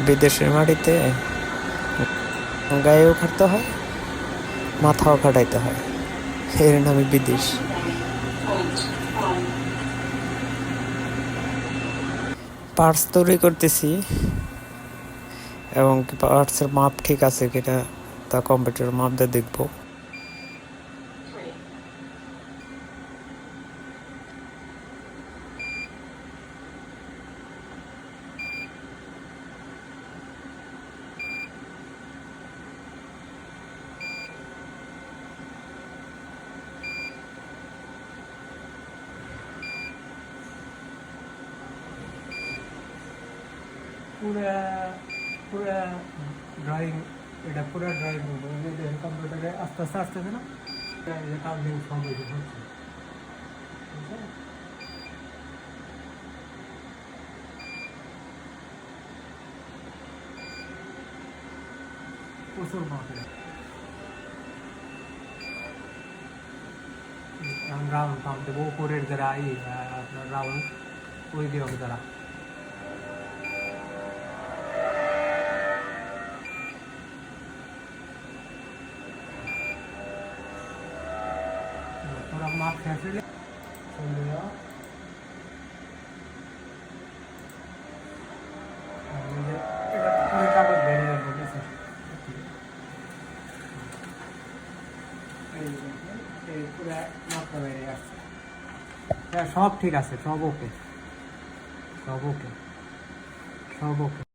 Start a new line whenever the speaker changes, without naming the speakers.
বিদেশের মাটিতে গায়েও খাটতে হয়, মাথাও খাটাইতে হয়, এর নামে বিদেশ। পার্টস তৈরি করতেছি, এবং পার্টসের মাপ ঠিক আছে কিনা তা কম্পিউটার মাপ দিয়ে দেখবো।
পুরা ড্রয়িং, এটা পুরা ড্রয়িং কম্পিউটারে আস্তে আস্তে আসতেছে না, কাউন্টিং সব হচ্ছে। প্রচুর মাপে রাউন্ড পাম্প দেবো উপরের যারা আপনার রাউন্ড ওই দিয়ে হবে যারা थोड़ा माप कैसे ले কাগজ বেরিয়ে যাবে স্যার, সব ঠিক আছে, সব ওকে, সব ওকে, সব ওকে।